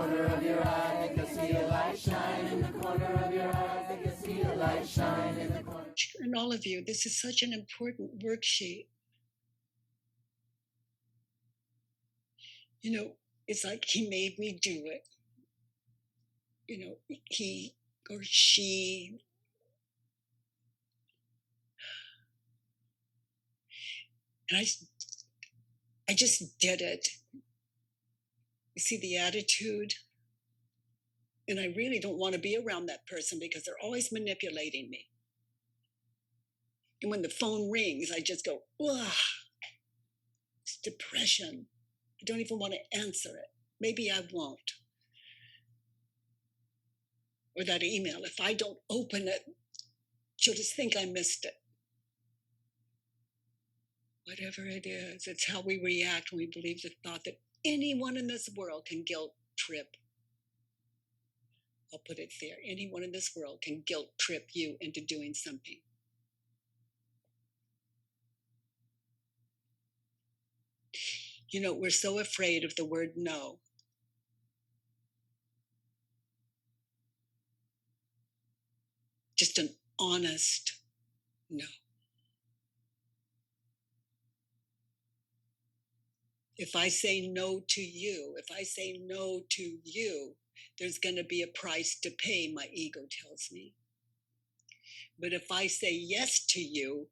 corner of your eye, I think I see a light shine. In the corner of your eye, I think I see a light shine. In the corner. And all of you, this is such an important worksheet. You know, it's like he made me do it. You know, he or she. And I just did it. You see the attitude? And I really don't want to be around that person because they're always manipulating me. And when the phone rings, I just go, ugh, it's depression. I don't even want to answer it. Maybe I won't. Or that email, if I don't open it, she'll just think I missed it. Whatever it is, it's how we react when we believe the thought that anyone in this world can guilt trip. I'll put it there. Anyone in this world can guilt trip you into doing something. You know, we're so afraid of the word no. Just an honest no. If I say no to you, there's going to be a price to pay, my ego tells me. But if I say yes to you,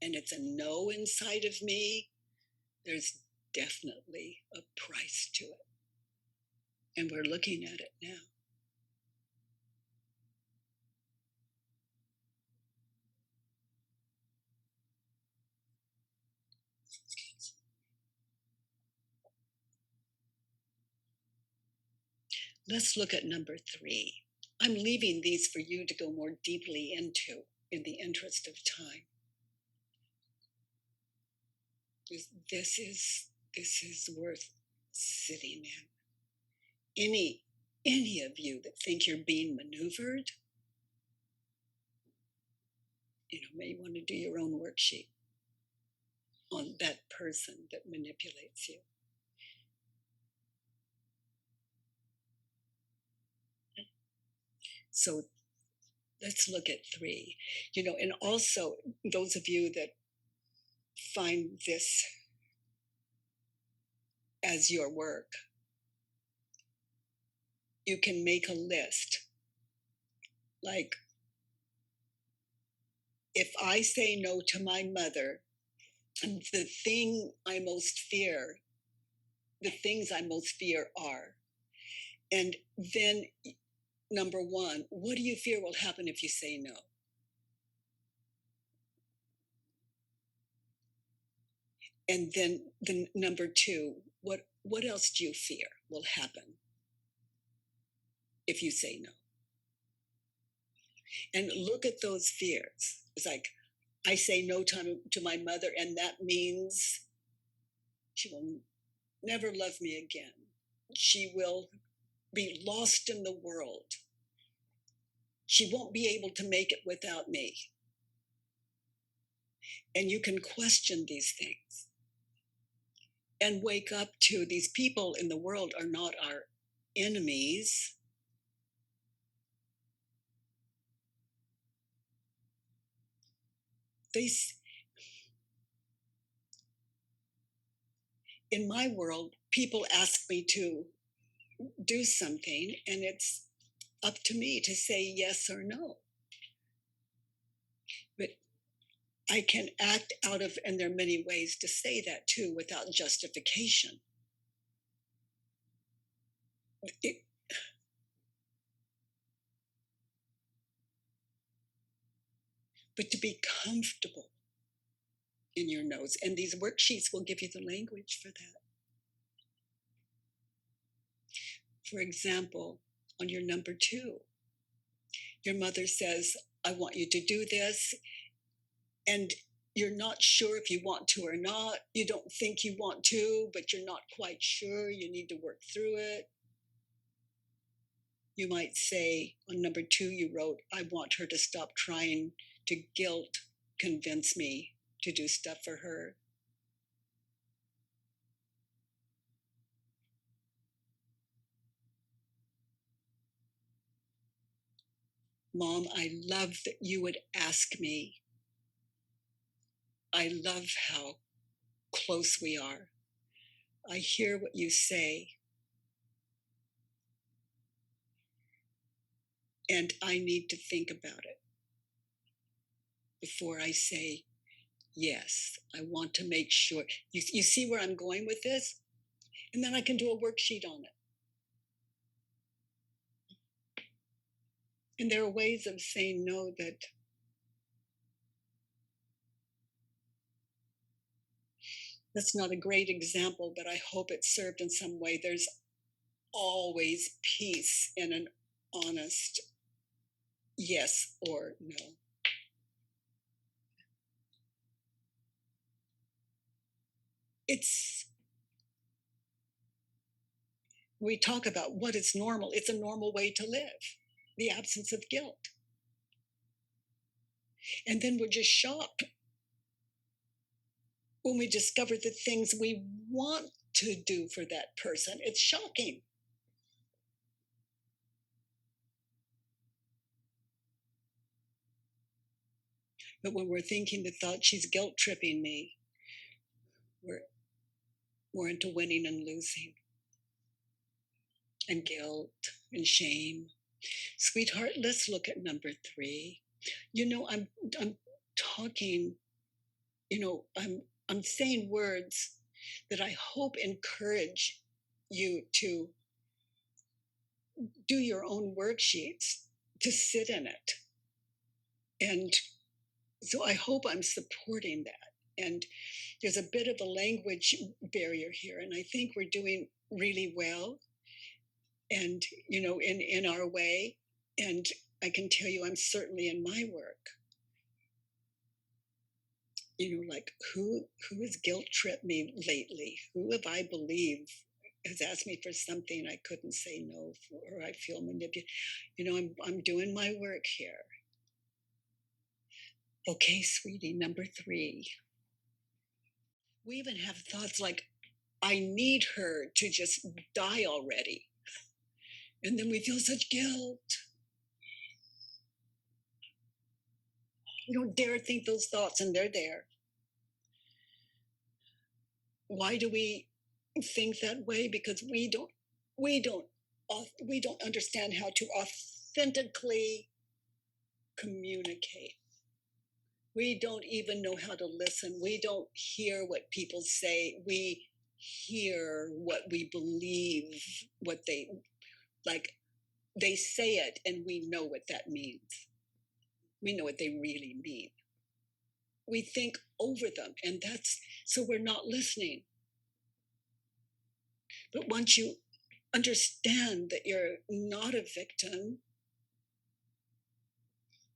and it's a no inside of me, there's definitely a price to it. And we're looking at it now. Let's look at number 3. I'm leaving these for you to go more deeply into in the interest of time. This is worth sitting in. Any of you that think you're being maneuvered, you know, may want to do your own worksheet on that person that manipulates you. So let's look at 3. You know, and also those of you that find this as your work, you can make a list. Like, if I say no to my mother, the things I most fear are. And then number 1, what do you fear will happen if you say no? And then the number 2, what else do you fear will happen if you say no? And look at those fears. It's like, I say no to my mother, and that means she will never love me again. She will be lost in the world. She won't be able to make it without me. And you can question these things and wake up to these people in the world are not our enemies. In my world, people ask me to do something, and it's up to me to say yes or no. But I can act out of, and there are many ways to say that too, without justification. But to be comfortable in your notes, and these worksheets will give you the language for that. For example, on your number 2, your mother says, I want you to do this, and you're not sure if you want to or not. You don't think you want to, but you're not quite sure. You need to work through it. You might say, on number 2, you wrote, I want her to stop trying to guilt convince me to do stuff for her. Mom, I love that you would ask me. I love how close we are. I hear what you say. And I need to think about it before I say yes. I want to make sure. You see where I'm going with this? And then I can do a worksheet on it. And there are ways of saying no that that's not a great example, but I hope it served in some way. There's always peace in an honest yes or no. We talk about what is normal. It's a normal way to live, the absence of guilt. And then we're just shocked when we discover the things we want to do for that person. It's shocking. But when we're thinking the thought, she's guilt tripping me, we're into winning and losing, and guilt and shame. Sweetheart, let's look at number 3. I'm talking, I'm saying words that I hope encourage you to do your own worksheets, to sit in it. And so I hope I'm supporting that. And there's a bit of a language barrier here, and I think we're doing really well, and in our way. And I can tell you, I'm certainly in my work. Like who has guilt tripped me lately? Who have I believed has asked me for something I couldn't say no for, or I feel manipulated? I'm doing my work here. Okay, sweetie, number 3. We even have thoughts like, I need her to just die already. And then we feel such guilt. We don't dare think those thoughts, and they're there. Why do we think that way? Because we don't understand how to authentically communicate. We don't even know how to listen. We don't hear what people say. We hear what we believe, what they like. They say it, and we know what that means. We know what they really mean. We think over them, and so we're not listening. But once you understand that you're not a victim,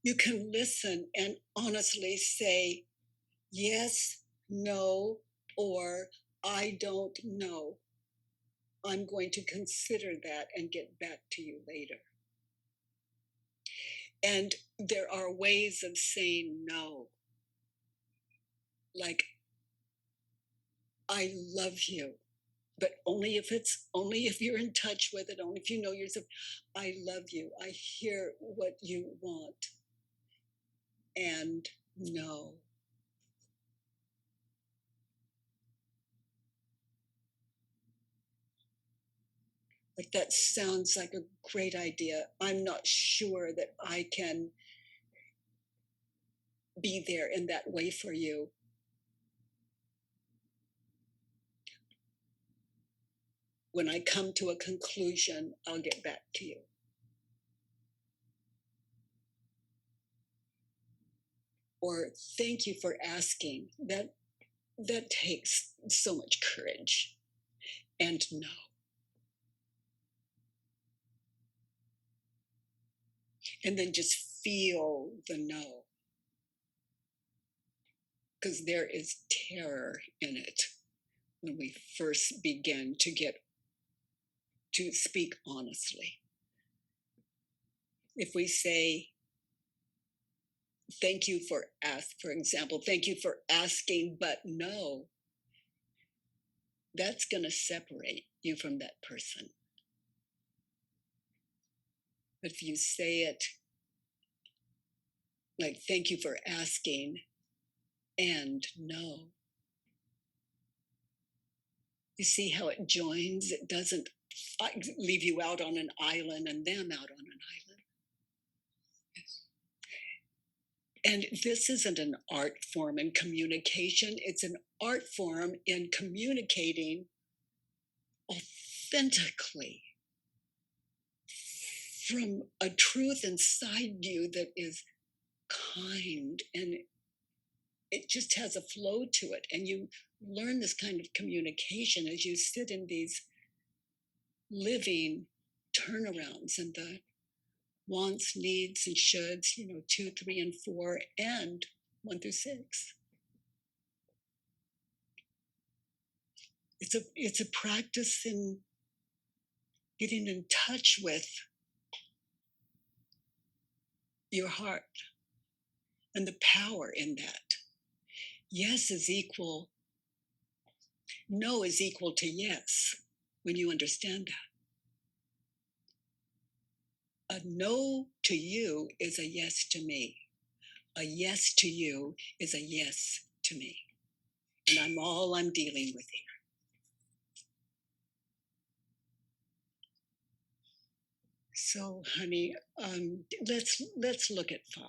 you can listen and honestly say yes, no, or I don't know. I'm going to consider that and get back to you later. And there are ways of saying no. Like, I love you, but only if you're in touch with it, only if you know yourself. I love you. I hear what you want. And no. Like, that sounds like a great idea. I'm not sure that I can be there in that way for you. When I come to a conclusion, I'll get back to you. Or thank you for asking. That takes so much courage. And no. And then just feel the no. Because there is terror in it when we first begin to speak honestly. If we say, thank you for example, thank you for asking, but no, that's going to separate you from that person. But if you say it like thank you for asking and no. You see how it joins? It doesn't leave you out on an island and them out on an island. And this isn't an art form in communication, it's an art form in communicating authentically from a truth inside you that is kind, and it just has a flow to it. And you learn this kind of communication as you sit in these living turnarounds and the wants, needs, and shoulds, 2, 3, and 4, and 1 through 6. It's a practice in getting in touch with your heart and the power in that. Yes is equal, no is equal to yes when you understand that. A no to you is a yes to me. A yes to you is a yes to me. And I'm dealing with here. So, honey, let's look at 5.